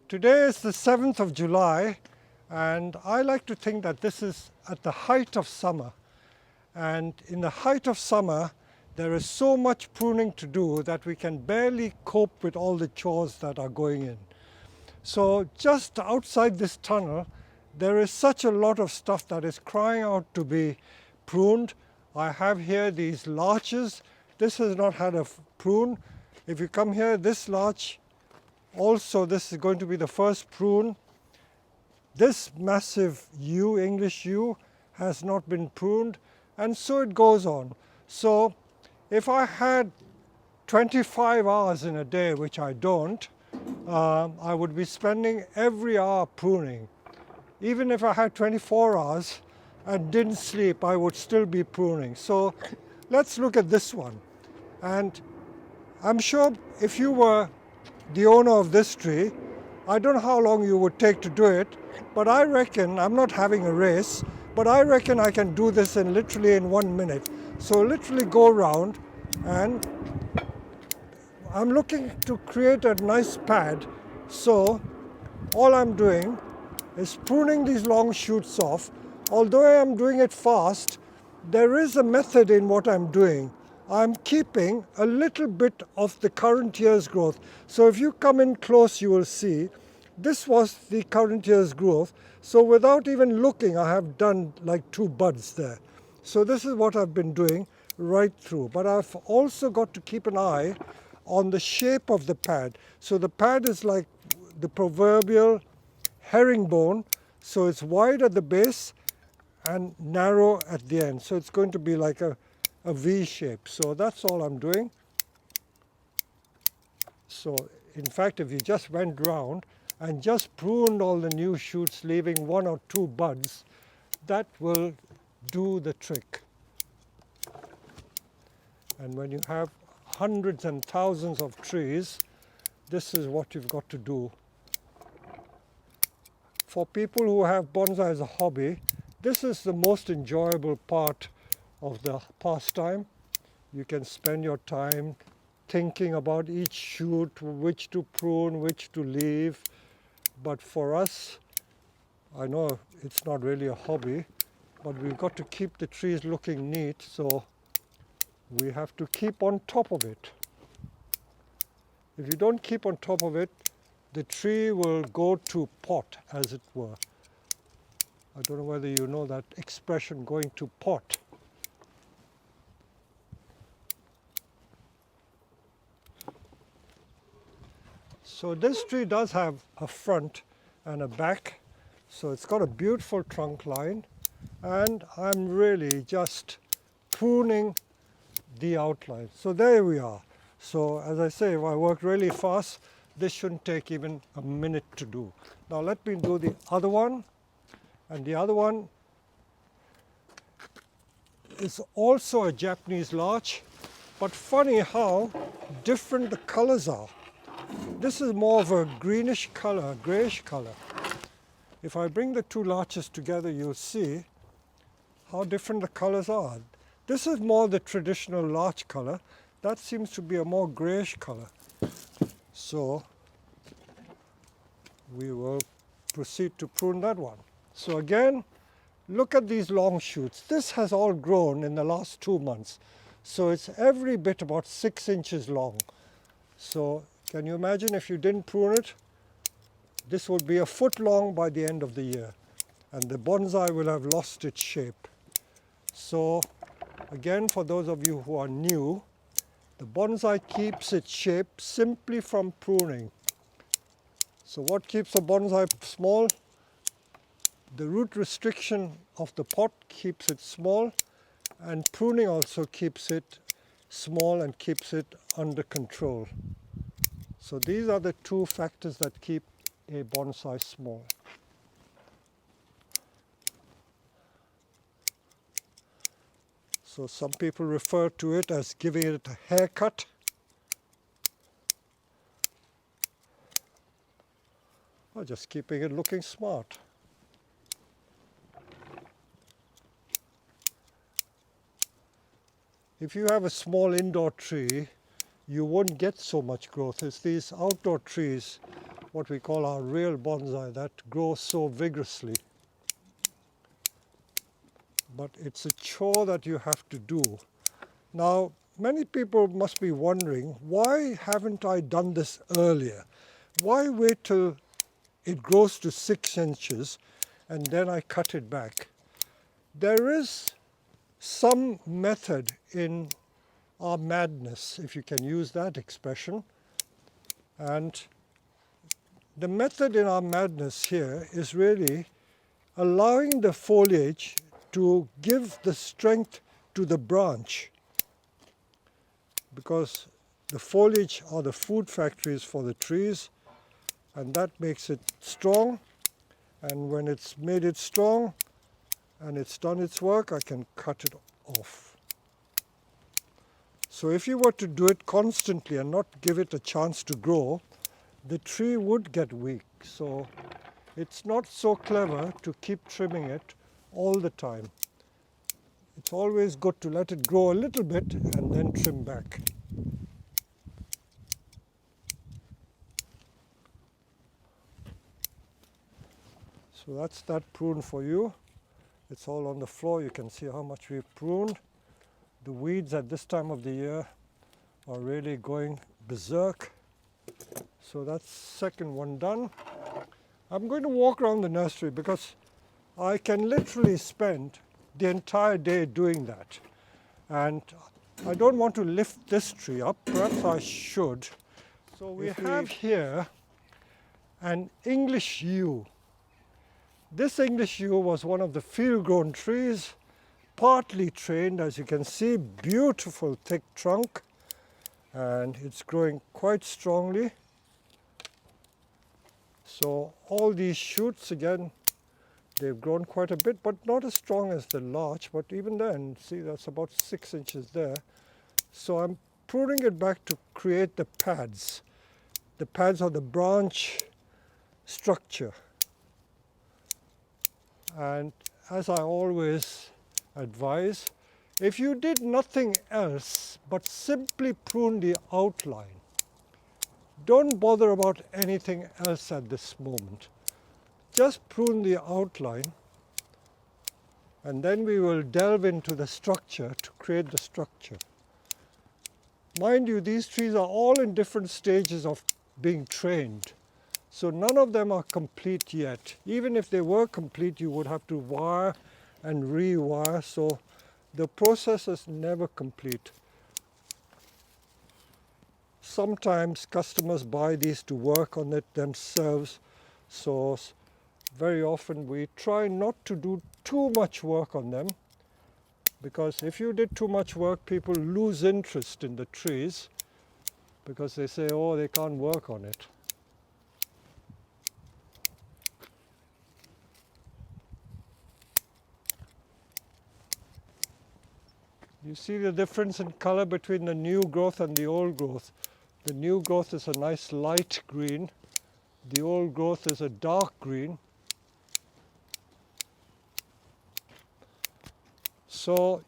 Today is the 7th of July, and I like to think that this is at the height of summer. And in the height of summer, there is so much pruning to do that we can barely cope with all the chores that are going in. So just outside this tunnel, there is such a lot of stuff that is crying out to be pruned. I have here these larches. This has not had a prune. If you come here, this larch, also this is going to be the first prune. This massive yew, English yew, has not been pruned, and so it goes on. So if I had 25 hours in a day, which I don't, I would be spending every hour pruning. Even if I had 24 hours and didn't sleep, I would still be pruning. So let's look at this one. And I'm sure if you were the owner of this tree, I don't know how long you would take to do it, but I reckon, I'm not having a race, but I reckon I can do this in literally in 1 minute. So literally go around, and I'm looking to create a nice pad. So all I'm doing is pruning these long shoots off. Although I am doing it fast, there is a method in what I'm doing. I'm keeping a little bit of the current year's growth. So if you come in close, you will see this was the current year's growth. So without even looking, I have done like 2 buds there. So this is what I've been doing right through. But I've also got to keep an eye on the shape of the pad. So the pad is like the proverbial herringbone. So it's wide at the base and narrow at the end. So it's going to be like a V shape. So that's all I'm doing. So in fact, if you just went round and just pruned all the new shoots, leaving 1 or 2 buds, that will do the trick. And when you have hundreds and thousands of trees, this is what you've got to do. For people who have bonsai as a hobby, this is the most enjoyable part of the pastime. You can spend your time thinking about each shoot, which to prune, which to leave. But for us, I know it's not really a hobby, but we've got to keep the trees looking neat, so we have to keep on top of it. If you don't keep on top of it, the tree will go to pot, as it were. I don't know whether you know that expression, going to pot. So this tree does have a front and a back, so it's got a beautiful trunk line, and I'm really just pruning the outline. So there we are. So as I say, if I work really fast, this shouldn't take even a minute to do. Now let me do the other one, and the other one is also a Japanese larch, but funny how different the colors are. This is more of a greenish color, grayish color. If I bring the 2 larches together, you'll see how different the colors are. This is more the traditional larch color. That seems to be a more grayish color. So we will proceed to prune that one. So again, look at these long shoots. This has all grown in the last 2 months. So it's every bit about 6 inches long. So can you imagine if you didn't prune it? This would be 1 foot long by the end of the year, and the bonsai will have lost its shape. So again, for those of you who are new, the bonsai keeps its shape simply from pruning. So what keeps a bonsai small? The root restriction of the pot keeps it small, and pruning also keeps it small and keeps it under control. So these are the 2 factors that keep a bonsai small. So some people refer to it as giving it a haircut. Or just keeping it looking smart. If you have a small indoor tree, you won't get so much growth. It's these outdoor trees what we call our real bonsai that grows so vigorously. But it's a chore that you have to do. Now, many people must be wondering, why haven't I done this earlier? Why wait till it grows to 6 inches and then I cut it back? There is some method in our madness, if you can use that expression. And the method in our madness here is really allowing the foliage to give the strength to the branch, because the foliage are the food factories for the trees, and that makes it strong. And when it's made it strong and it's done its work, I can cut it off. So if you were to do it constantly and not give it a chance to grow, the tree would get weak. So it's not so clever to keep trimming it all the time. It's always good to let it grow a little bit and then trim back. So that's that prune for you. It's all on the floor. You can see how much we've pruned. The weeds at this time of the year are really going berserk. So that's second one done. I'm going to walk around the nursery because I can literally spend the entire day doing that. And I don't want to lift this tree up. Perhaps I should. So we have here an English yew. This English yew was one of the field-grown trees, partly trained, as you can see, beautiful thick trunk, and it's growing quite strongly. So all these shoots, again, they've grown quite a bit, but not as strong as the larch, but even then, see, that's about 6 inches there. So I'm pruning it back to create the pads. The pads are the branch structure. And as I always advise, if you did nothing else but simply prune the outline, don't bother about anything else at this moment. Just prune the outline, and then we will delve into the structure to create the structure. Mind you, these trees are all in different stages of being trained. So none of them are complete yet. Even if they were complete, you would have to wire and rewire. So the process is never complete. Sometimes customers buy these to work on it themselves. So very often we try not to do too much work on them, because if you did too much work, people lose interest in the trees because they say, oh, they can't work on it. You see the difference in color between the new growth and the old growth. The new growth is a nice light green. The old growth is a dark green. So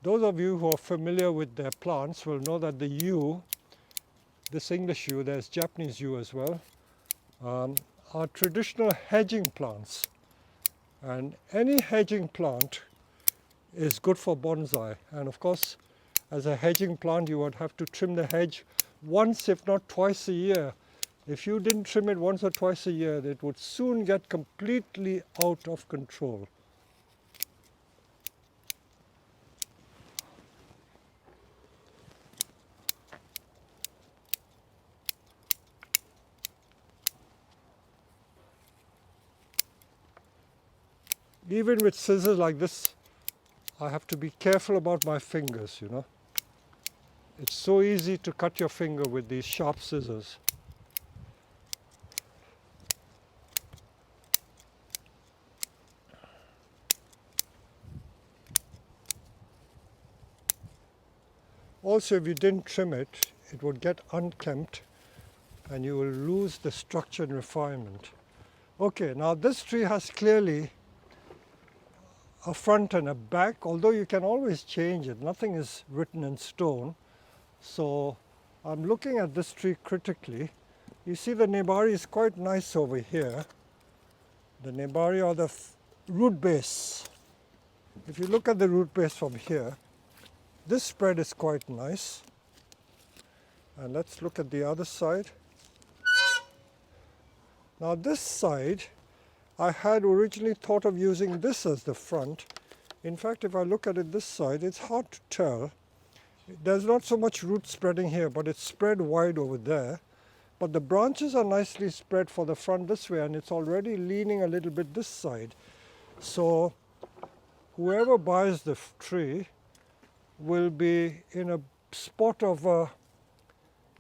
those of you who are familiar with their plants will know that the yew, this English yew, there's Japanese yew as well, are traditional hedging plants. And any hedging plant is good for bonsai. And of course, as a hedging plant, you would have to trim the hedge once, if not twice a year. If you didn't trim it once or twice a year, it would soon get completely out of control. Even with scissors like this, I have to be careful about my fingers, you know. It's so easy to cut your finger with these sharp scissors. Also, if you didn't trim it, it would get unkempt and you will lose the structure and refinement. Okay, now this tree has clearly a front and a back, although you can always change it. Nothing is written in stone. So I'm looking at this tree critically, You see the nebari is quite nice over here. The nebari or the root base. If you look at the root base from here, this spread is quite nice. And let's look at the other side. Now this side, I had originally thought of using this as the front. In fact, if I look at it this side, it's hard to tell. There's not so much root spreading here, but it's spread wide over there. But the branches are nicely spread for the front this way, and it's already leaning a little bit this side. So whoever buys the tree will be in a spot of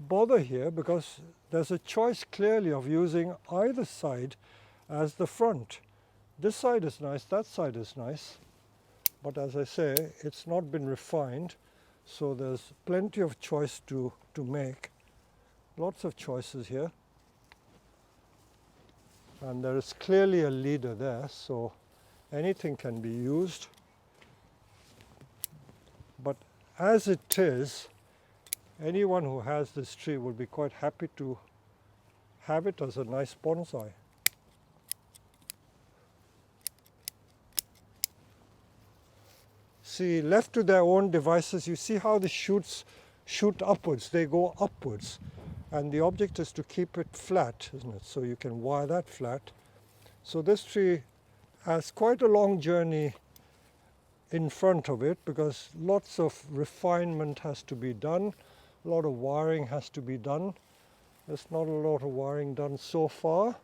bother here, because there's a choice clearly of using either side as the front. This side is nice, that side is nice, but as I say, it's not been refined, so there's plenty of choice to make. Lots of choices here, and there is clearly a leader there, so anything can be used. But as it is, anyone who has this tree will be quite happy to have it as a nice bonsai. See, left to their own devices, you see how the shoots shoot upwards, they go upwards. And the object is to keep it flat, isn't it? So you can wire that flat. So this tree has quite a long journey in front of it, because lots of refinement has to be done, a lot of wiring has to be done. There's not a lot of wiring done so far.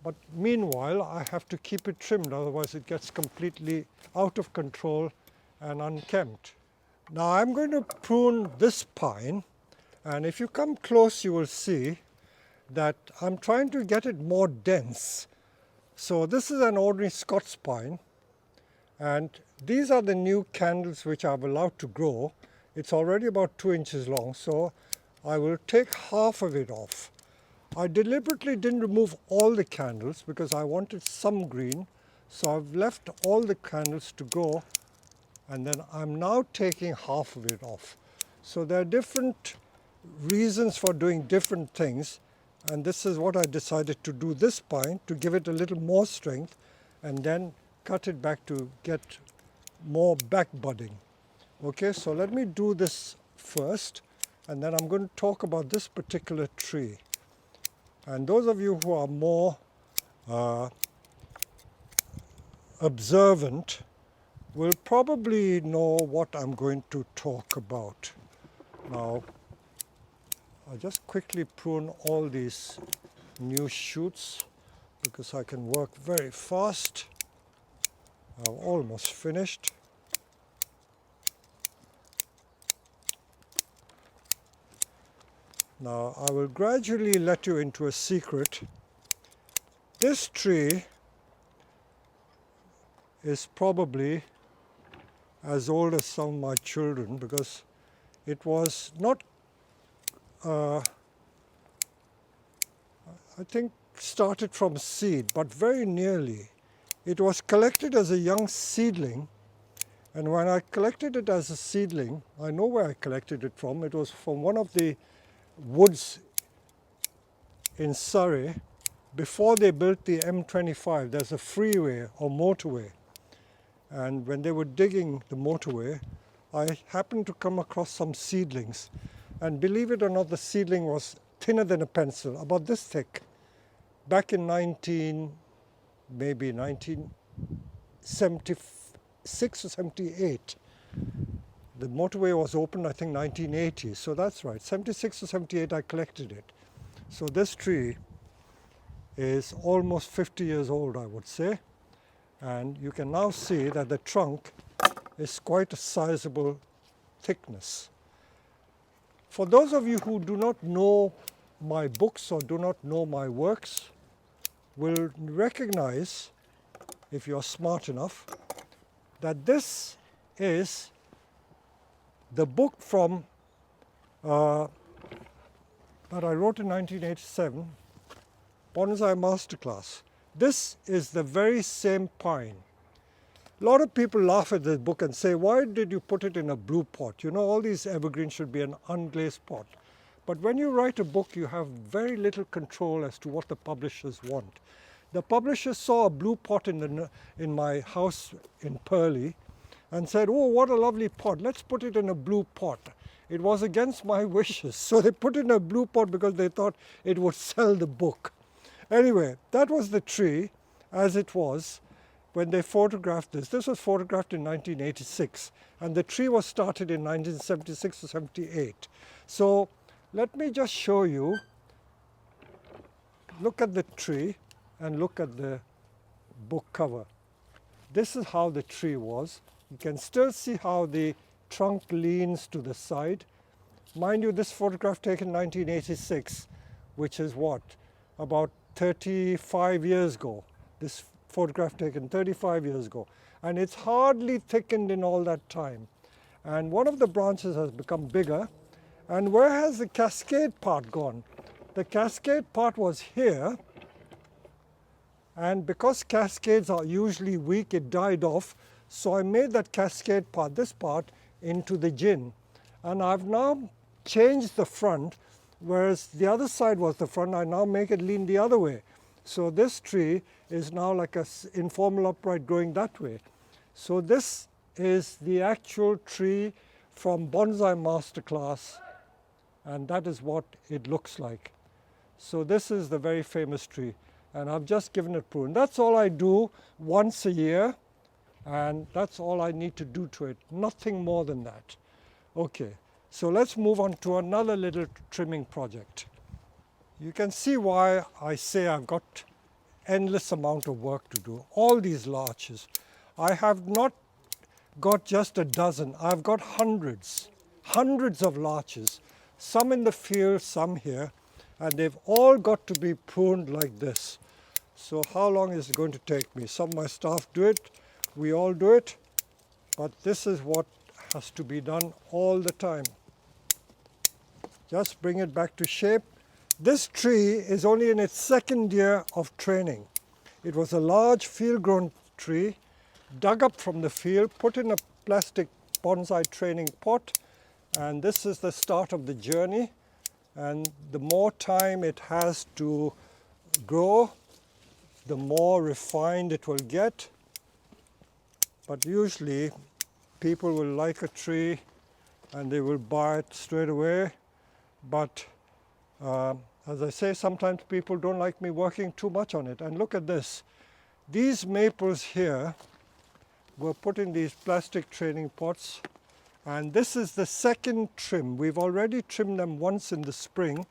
But meanwhile, I have to keep it trimmed, otherwise it gets completely out of control and unkempt. Now I'm going to prune this pine, and if you come close you will see that I'm trying to get it more dense. So this is an ordinary Scots pine, and these are the new candles which I've allowed to grow. It's already about 2 inches long, so I will take half of it off. I deliberately didn't remove all the candles because I wanted some green, so I've left all the candles to go, and then I'm now taking half of it off. So there are different reasons for doing different things, and this is what I decided to do this pine, to give it a little more strength, and then cut it back to get more back budding. Okay, so let me do this first, and then I'm going to talk about this particular tree. And those of you who are more observant will probably know what I'm going to talk about. Now, I'll just quickly prune all these new shoots because I can work very fast. I've almost finished. Now I will gradually let you into a secret. This tree is probably as old as some of my children, because it was not, I think, started from seed, but very nearly. It was collected as a young seedling, and when I collected it as a seedling, I know where I collected it from. It was from one of the woods in Surrey. Before they built the M25, there's a freeway or motorway, and when they were digging the motorway, I happened to come across some seedlings, and believe it or not, the seedling was thinner than a pencil, about this thick, back in 1976 or 78. The motorway was opened, I think, 1980, so that's right, 76 or 78 I collected it. So this tree is almost 50 years old, I would say, and you can now see that the trunk is quite a sizable thickness. For those of you who do not know my books or do not know my works, will recognize, if you're smart enough, that this is the book from that I wrote in 1987, Bonsai Masterclass. This is the very same pine. A lot of people laugh at this book and say, why did you put it in a blue pot? You know, all these evergreens should be an unglazed pot. But when you write a book, you have very little control as to what the publishers want. The publisher saw a blue pot in my house in Purley and said, oh, what a lovely pot, let's put it in a blue pot. It was against my wishes, so they put it in a blue pot because they thought it would sell the book. Anyway, that was the tree as it was when they photographed this. This was photographed in 1986, and the tree was started in 1976 or 78. So let me just show you. Look at the tree and look at the book cover. This is how the tree was. You can still see how the trunk leans to the side. Mind you, this photograph taken in 1986, which is what, about 35 years ago. This photograph taken 35 years ago. And it's hardly thickened in all that time. And one of the branches has become bigger. And where has the cascade part gone? The cascade part was here. And because cascades are usually weak, it died off. So I made that cascade part, this part, into the gin. And I've now changed the front, whereas the other side was the front. I now make it lean the other way. So this tree is now like an informal upright going that way. So this is the actual tree from Bonsai Masterclass, and that is what it looks like. So this is the very famous tree, and I've just given it prune. That's all I do once a year, and that's all I need to do to it, nothing more than that. Okay, so let's move on to another little trimming project. You can see why I say I've got endless amount of work to do. All these larches. I have not got just a dozen, I've got hundreds of larches. Some in the field, some here, and they've all got to be pruned like this. So how long is it going to take me? Some of my staff do it, we all do it, but this is what has to be done all the time. Just bring it back to shape. This tree is only in its second year of training. It was a large field-grown tree, dug up from the field, put in a plastic bonsai training pot, and this is the start of the journey. And the more time it has to grow, the more refined it will get. But usually people will like a tree and they will buy it straight away. But as I say, sometimes people don't like me working too much on it. And look at this. These maples here were put in these plastic training pots. And this is the second trim. We've already trimmed them once in the spring.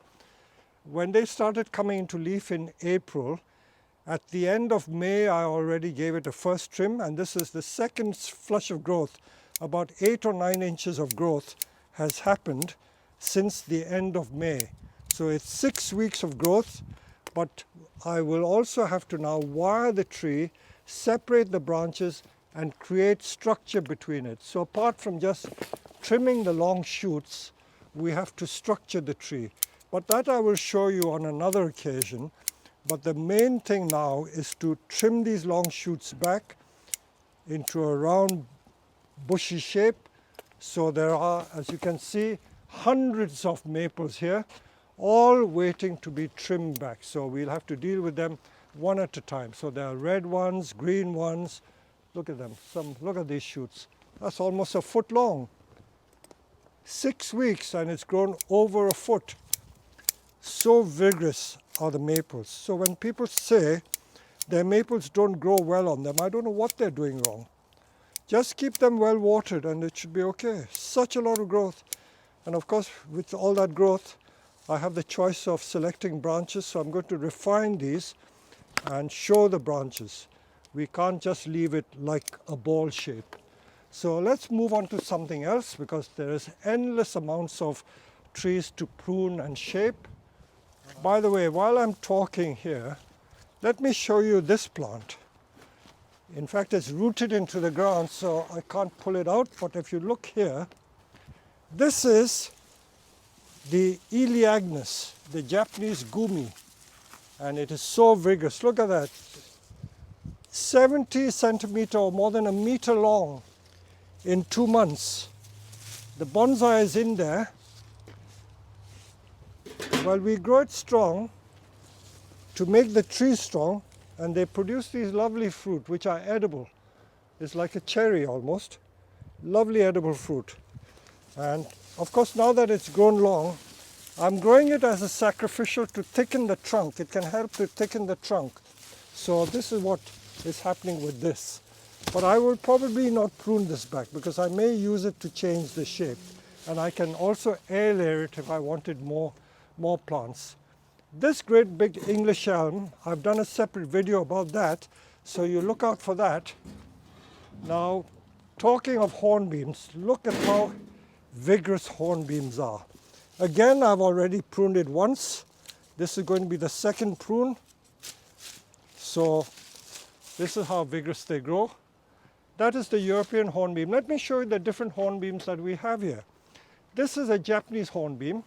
When they started coming into leaf in April, at the end of May, I already gave it a first trim. And this is the second flush of growth. About 8 or 9 inches of growth has happened since the end of May. So it's 6 weeks of growth, but I will also have to now wire the tree, separate the branches, and create structure between it. So apart from just trimming the long shoots, we have to structure the tree. But that I will show you on another occasion. But the main thing now is to trim these long shoots back into a round bushy shape. So there are, as you can see, hundreds of maples here, all waiting to be trimmed back. So we'll have to deal with them one at a time. So there are red ones, green ones. Look at them. Look at these shoots. That's almost a foot long. 6 weeks and it's grown over a foot. So vigorous are the maples. So when people say their maples don't grow well on them, I don't know what they're doing wrong. Just keep them well watered and it should be okay. Such a lot of growth. And of course, with all that growth, I have the choice of selecting branches. So I'm going to refine these and show the branches. We can't just leave it like a ball shape. So let's move on to something else because there is endless amounts of trees to prune and shape. By the way, while I'm talking here, let me show you this plant. In fact, it's rooted into the ground, so I can't pull it out. But if you look here, this is the Elaeagnus, the Japanese gumi. And it is so vigorous. Look at that. 70 centimeter or more than a meter long in 2 months. The bonsai is in there. Well, we grow it strong to make the tree strong, and they produce these lovely fruit which are edible. It's like a cherry almost. Lovely edible fruit. And of course, now that it's grown long, I'm growing it as a sacrificial to thicken the trunk. It can help to thicken the trunk. So this is what is happening with this. But I will probably not prune this back because I may use it to change the shape. And I can also air layer it if I wanted more plants. This great big English elm, I've done a separate video about that, so you look out for that. Now, talking of hornbeams, look at how vigorous hornbeams are. Again, I've already pruned it once. This is going to be the second prune. So this is how vigorous they grow. That is the European hornbeam. Let me show you the different hornbeams that we have here. This is a Japanese hornbeam.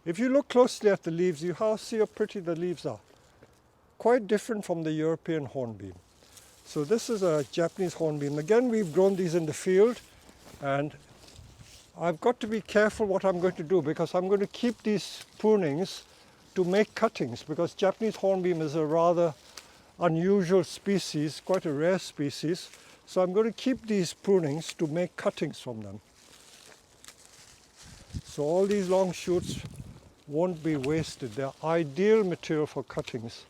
If you look closely at the leaves, you see how pretty the leaves are. Quite different from the European hornbeam. So this is a Japanese hornbeam. Again, we've grown these in the field, and I've got to be careful what I'm going to do because I'm going to keep these prunings to make cuttings, because Japanese hornbeam is a rather unusual species, quite a rare species. So I'm going to keep these prunings to make cuttings from them. So all these long shoots won't be wasted. They're ideal material for cuttings.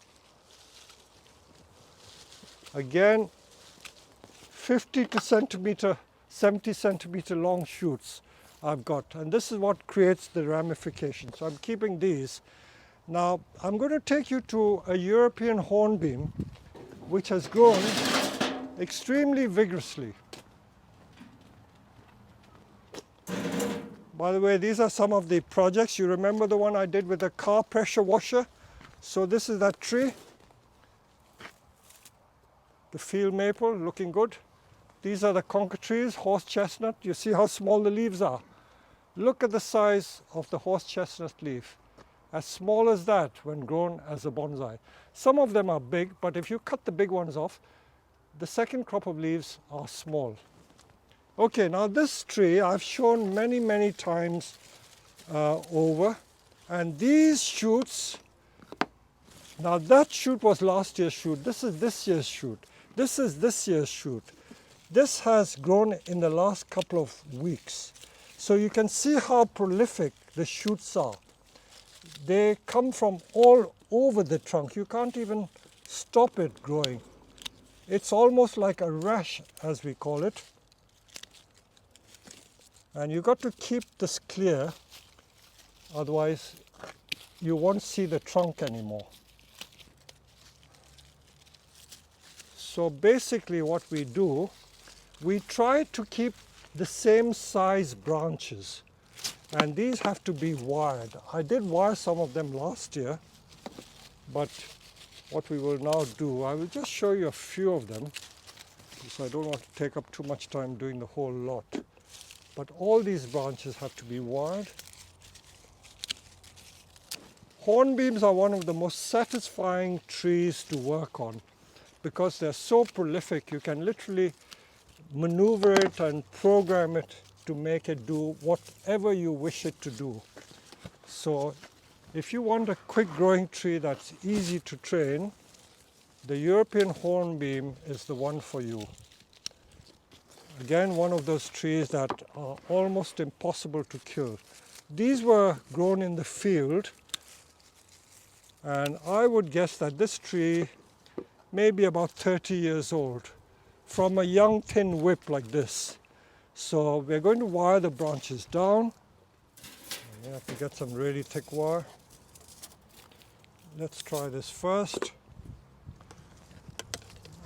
Again, 50 to 70 centimeter long shoots I've got, and this is what creates the ramification. So I'm keeping these. Now I'm going to take you to a European hornbeam which has grown extremely vigorously. By the way, these are some of the projects. You remember the one I did with the car pressure washer? So this is that tree. The field maple, looking good. These are the conker trees, horse chestnut. You see how small the leaves are. Look at the size of the horse chestnut leaf. As small as that when grown as a bonsai. Some of them are big, but if you cut the big ones off, the second crop of leaves are small. Okay, now this tree I've shown many times over, and these shoots, now that shoot was last year's shoot. This is this year's shoot. This is this year's shoot. This has grown in the last couple of weeks. So you can see how prolific the shoots are. They come from all over the trunk. You can't even stop it growing. It's almost like a rash, as we call it. And you've got to keep this clear, otherwise you won't see the trunk anymore. So basically what we do, we try to keep the same size branches, and these have to be wired. I did wire some of them last year, but what we will now do, I will just show you a few of them, because I don't want to take up too much time doing the whole lot. But all these branches have to be wired. Hornbeams are one of the most satisfying trees to work on because they're so prolific. You can literally maneuver it and program it to make it do whatever you wish it to do. So if you want a quick growing tree that's easy to train, the European hornbeam is the one for you. Again, one of those trees that are almost impossible to kill. These were grown in the field, and I would guess that this tree may be about 30 years old from a young thin whip like this. So we're going to wire the branches down. You have to get some really thick wire. Let's try this first.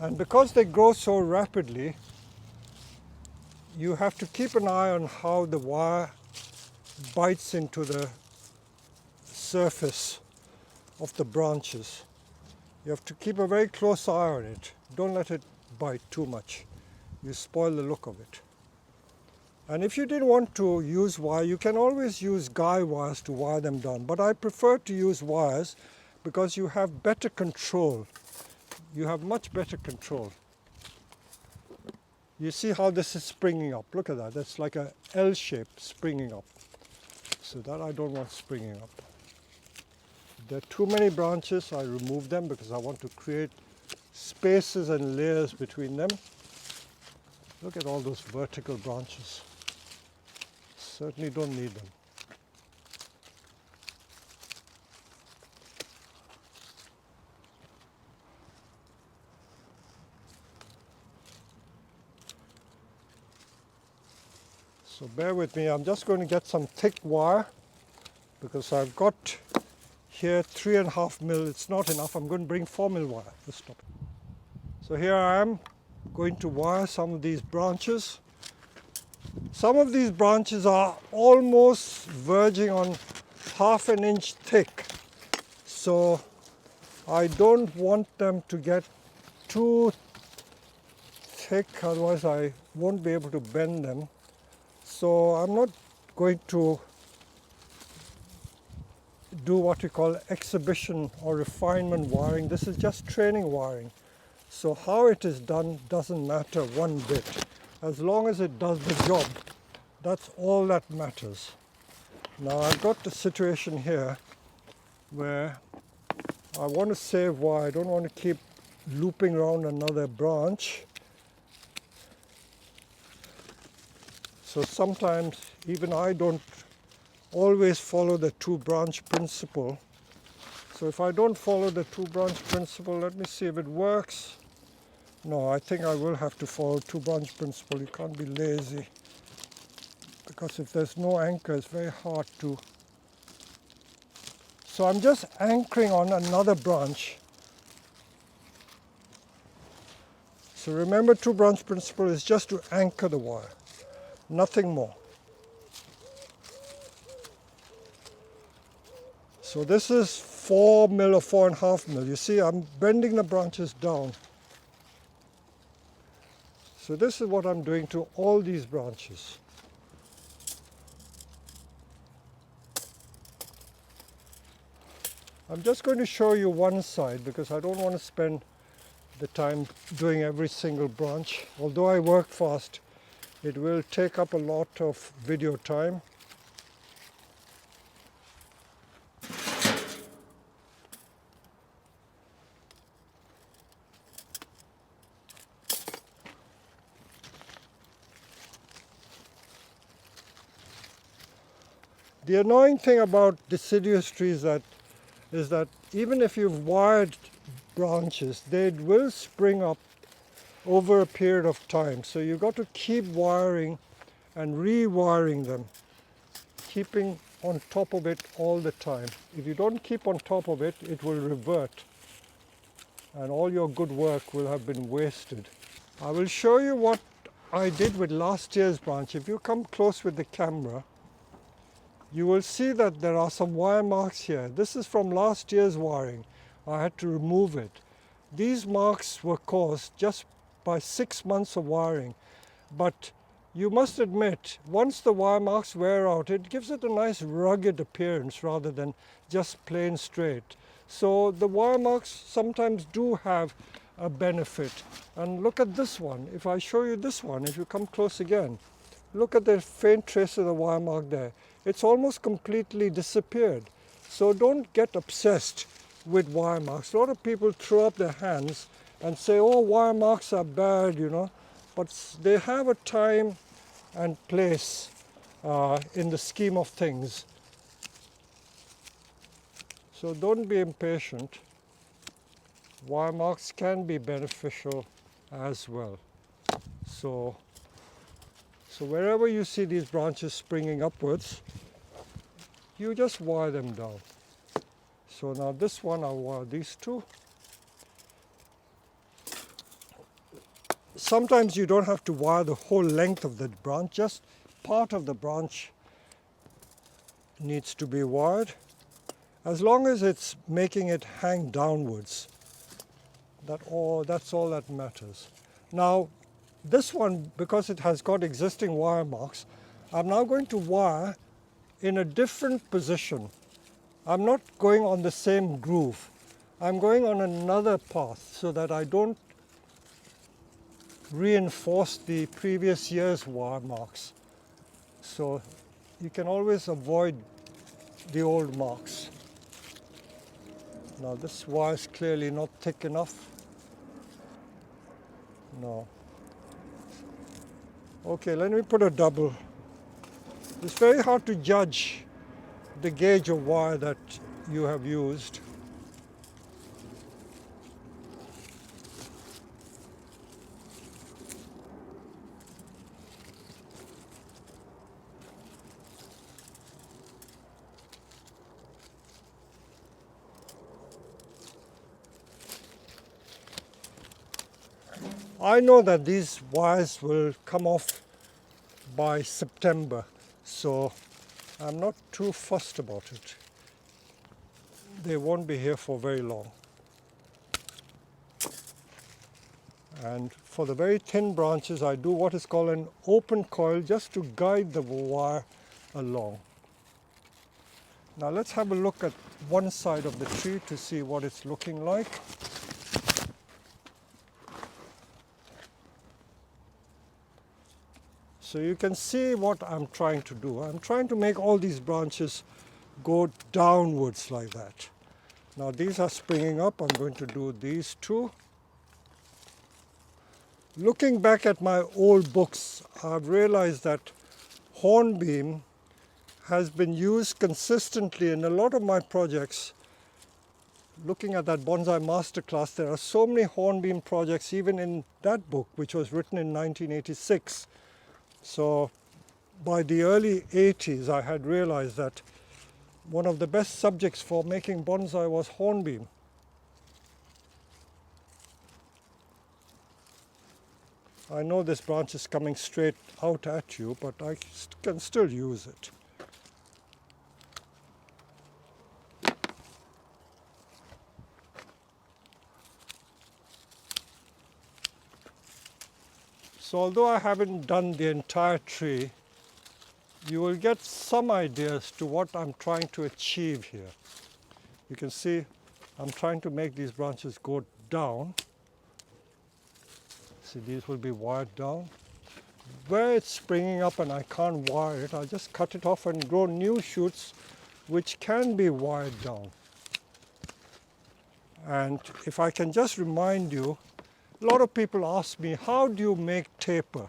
And because they grow so rapidly, you have to keep an eye on how the wire bites into the surface of the branches. You have to keep a very close eye on it. Don't let it bite too much. You spoil the look of it. And if you didn't want to use wire, you can always use guy wires to wire them down. But I prefer to use wires because you have better control. You have much better control. You see how this is springing up. Look at that. That's like a L shape springing up. So that I don't want springing up. If there are too many branches, I remove them because I want to create spaces and layers between them. Look at all those vertical branches. Certainly don't need them. So bear with me, I'm just going to get some thick wire because I've got here 3.5 mil. It's not enough. I'm going to bring 4 mil wire. Let's stop it. So here I am going to wire some of these branches. Some of these branches are almost verging on 1/2 inch thick. So I don't want them to get too thick, otherwise I won't be able to bend them. So I'm not going to do what we call exhibition or refinement wiring. This is just training wiring. So how it is done doesn't matter one bit. As long as it does the job, that's all that matters. Now I've got the situation here where I want to save wire. I don't want to keep looping around another branch. So sometimes even I don't always follow the 2-branch principle. So if I don't follow the 2-branch principle, let me see if it works. No, I think I will have to follow 2-branch principle. You can't be lazy, because if there's no anchor, it's very hard to. So I'm just anchoring on another branch. So remember, 2-branch principle is just to anchor the wire, nothing more. So this is 4 mil or 4.5 mil. You see, I'm bending the branches down. So this is what I'm doing to all these branches. I'm just going to show you one side because I don't want to spend the time doing every single branch. Although I work fast, it will take up a lot of video time. The annoying thing about deciduous trees is that even if you've wired branches, they will spring up over a period of time. So you've got to keep wiring and rewiring them, keeping on top of it all the time. If you don't keep on top of it, it will revert and all your good work will have been wasted. I will show you what I did with last year's branch. If you come close with the camera, you will see that there are some wire marks here. This is from last year's wiring. I had to remove it. These marks were caused just by 6 months of wiring. But you must admit, once the wire marks wear out, it gives it a nice rugged appearance rather than just plain straight. So the wire marks sometimes do have a benefit. And look at this one. If I show you this one, if you come close again, look at the faint trace of the wire mark there. It's almost completely disappeared. So don't get obsessed with wire marks. A lot of people throw up their hands and say, oh, wire marks are bad, you know, but they have a time and place in the scheme of things. So don't be impatient. Wire marks can be beneficial as well. So wherever you see these branches springing upwards, you just wire them down. So now this one, I'll wire these two. Sometimes you don't have to wire the whole length of the branch, just part of the branch needs to be wired. As long as it's making it hang downwards, that's all that matters. Now, this one, because it has got existing wire marks, I'm now going to wire in a different position. I'm not going on the same groove. I'm going on another path so that I don't reinforce the previous year's wire marks. So you can always avoid the old marks. Now this wire is clearly not thick enough. No. Okay, let me put a double. It's very hard to judge the gauge of wire that you have used. I know that these wires will come off by September, so I'm not too fussed about it. They won't be here for very long. And for the very thin branches, I do what is called an open coil just to guide the wire along. Now let's have a look at one side of the tree to see what it's looking like. So you can see what I'm trying to do. I'm trying to make all these branches go downwards like that. Now these are springing up. I'm going to do these two. Looking back at my old books, I've realized that hornbeam has been used consistently in a lot of my projects. Looking at that bonsai masterclass, there are so many hornbeam projects even in that book, which was written in 1986. So by the early 80s, I had realized that one of the best subjects for making bonsai was hornbeam. I know this branch is coming straight out at you, but I can still use it. So although I haven't done the entire tree, you will get some ideas to what I'm trying to achieve here. You can see I'm trying to make these branches go down. See, these will be wired down. Where it's springing up and I can't wire it, I just cut it off and grow new shoots which can be wired down. And if I can just remind you, a lot of people ask me, how do you make taper?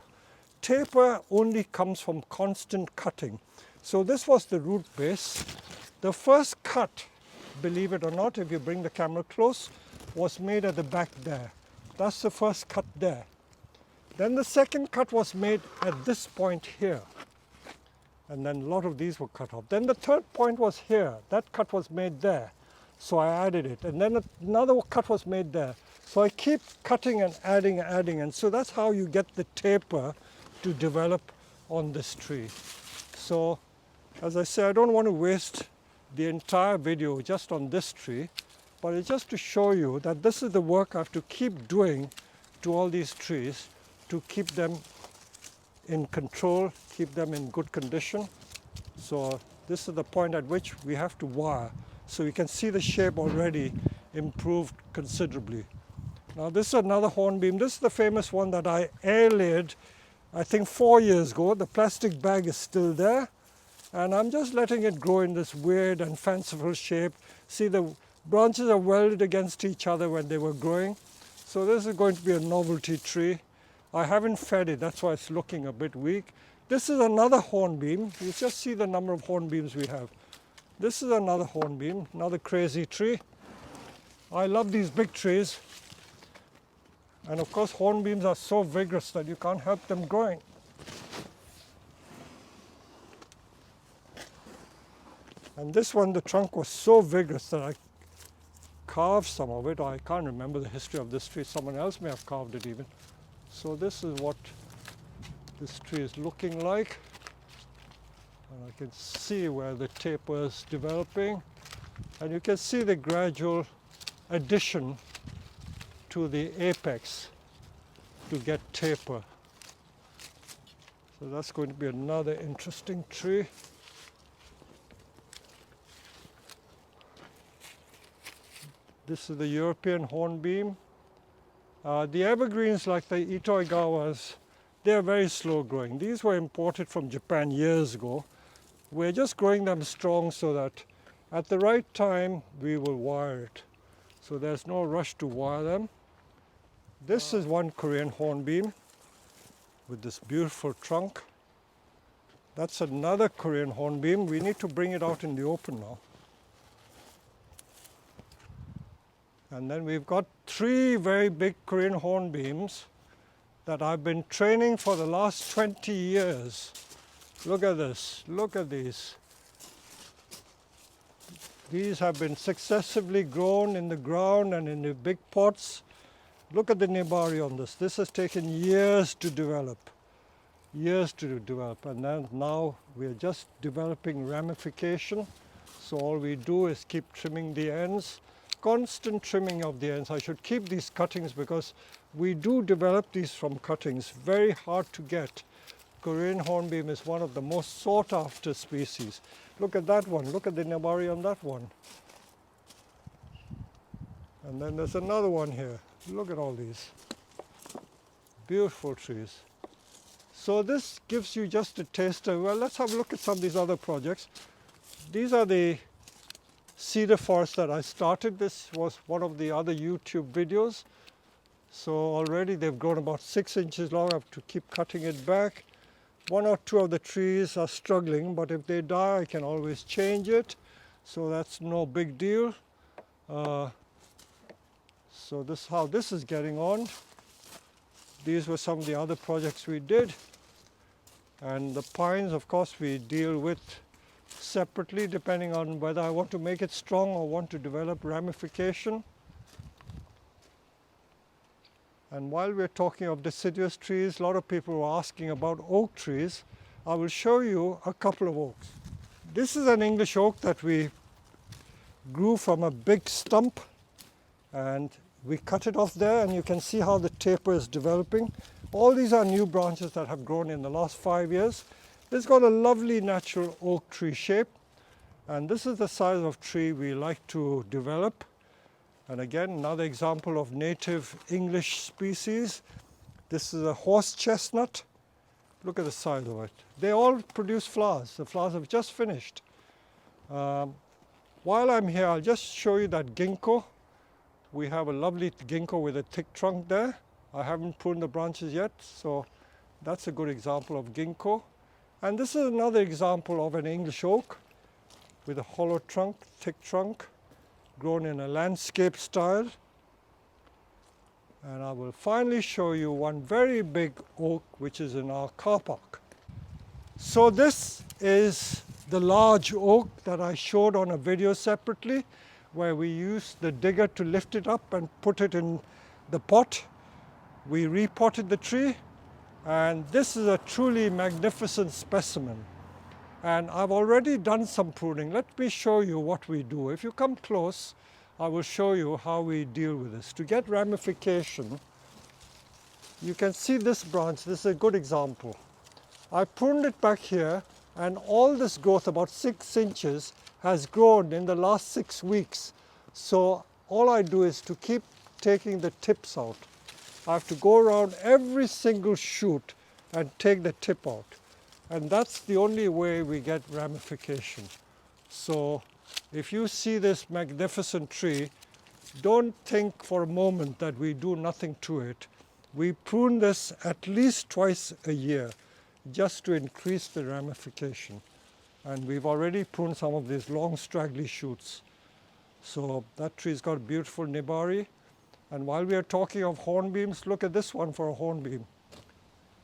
Taper only comes from constant cutting. So this was the root base. The first cut, believe it or not, if you bring the camera close, was made at the back there. That's the first cut there. Then the second cut was made at this point here. And then a lot of these were cut off. Then the third point was here. That cut was made there. So I added it. And then another cut was made there. So I keep cutting and adding and adding. And so that's how you get the taper to develop on this tree. So as I say, I don't want to waste the entire video just on this tree, but it's just to show you that this is the work I have to keep doing to all these trees to keep them in control, keep them in good condition. So this is the point at which we have to wire. So you can see the shape already improved considerably. Now this is another hornbeam. This is the famous one that I air-laid, I think 4 years ago. The plastic bag is still there. And I'm just letting it grow in this weird and fanciful shape. See, the branches are welded against each other when they were growing. So this is going to be a novelty tree. I haven't fed it, that's why it's looking a bit weak. This is another hornbeam. You just see the number of hornbeams we have. This is another hornbeam, another crazy tree. I love these big trees. And of course, hornbeams are so vigorous that you can't help them growing. And this one, the trunk was so vigorous that I carved some of it. I can't remember the history of this tree. Someone else may have carved it even. So this is what this tree is looking like. And I can see where the taper is developing. And you can see the gradual addition to the apex to get taper. So that's going to be another interesting tree. This is the European hornbeam. The evergreens like the Itoigawas, they're very slow growing. These were imported from Japan years ago. We're just growing them strong so that at the right time we will wire it. so there's no rush to wire them. This is one Korean hornbeam with this beautiful trunk. That's another Korean hornbeam. We need to bring it out in the open now. And then we've got 3 very big Korean hornbeams that I've been training for the last 20 years. Look at this, look at these. These have been successively grown in the ground and in the big pots. Look at the nebari on this. This has taken years to develop. And then now we are just developing ramification. So all we do is keep trimming the ends, constant trimming of the ends. I should keep these cuttings because we do develop these from cuttings, very hard to get. Korean hornbeam is one of the most sought after species. Look at that one, look at the nebari on that one. And then there's another one here. Look at all these. Beautiful trees. So this gives you just a taster. Well, let's have a look at some of these other projects. These are the cedar forests that I started. This was one of the other YouTube videos. So already they've grown about 6 inches long. I have to keep cutting it back. 1 or 2 of the trees are struggling, but if they die, I can always change it. So that's no big deal. So this is how this is getting on. These were some of the other projects we did. And the pines, of course, we deal with separately depending on whether I want to make it strong or want to develop ramification. And while we're talking of deciduous trees, a lot of people were asking about oak trees. I will show you a couple of oaks. This is an English oak that we grew from a big stump, and we cut it off there, and you can see how the taper is developing. All these are new branches that have grown in the last 5 years. It's got a lovely natural oak tree shape, and this is the size of tree we like to develop. And again, another example of native English species. This is a horse chestnut. Look at the size of it. They all produce flowers. The flowers have just finished. While I'm here, I'll just show you that ginkgo. We have a lovely ginkgo with a thick trunk there. I haven't pruned the branches yet, so that's a good example of ginkgo. And this is another example of an English oak with a hollow trunk, thick trunk, grown in a landscape style. And I will finally show you one very big oak which is in our car park. So this is the large oak that I showed on a video separately, where we used the digger to lift it up and put it in the pot. We repotted the tree, and this is a truly magnificent specimen. And I've already done some pruning. Let me show you what we do. If you come close, I will show you how we deal with this. To get ramification, you can see this branch. This is a good example. I pruned it back here, and all this growth, about 6 inches, has grown in the last 6 weeks. So all I do is to keep taking the tips out. I have to go around every single shoot and take the tip out. And that's the only way we get ramification. So if you see this magnificent tree, don't think for a moment that we do nothing to it. We prune this at least twice a year just to increase the ramification. And we've already pruned some of these long straggly shoots. So that tree's got a beautiful nebari. And while we are talking of hornbeams, look at this one for a hornbeam.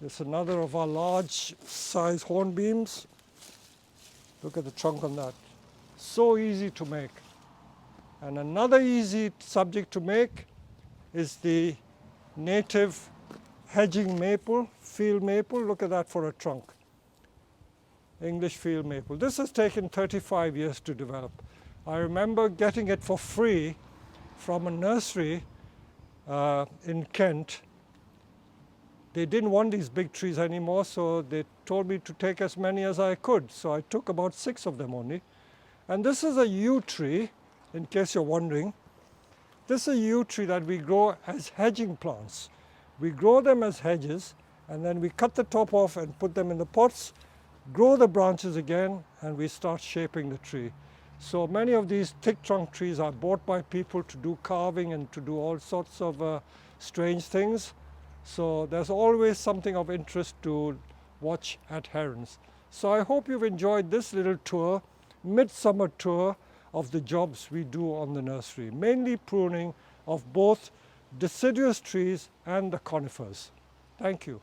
It's another of our large size hornbeams. Look at the trunk on that. So easy to make. And another easy subject to make is the native hedging maple, field maple. Look at that for a trunk. English field maple. This has taken 35 years to develop. I remember getting it for free from a nursery in Kent. They didn't want these big trees anymore, so they told me to take as many as I could. So I took about 6 of them only. And this is a yew tree, in case you're wondering. This is a yew tree that we grow as hedging plants. We grow them as hedges, and then we cut the top off and put them in the pots, grow the branches again, and we start shaping the tree. So many of these thick trunk trees are bought by people to do carving and to do all sorts of strange things. So there's always something of interest to watch at Herons. So I hope you've enjoyed this little tour, midsummer tour of the jobs we do on the nursery, mainly pruning of both deciduous trees and the conifers. Thank you.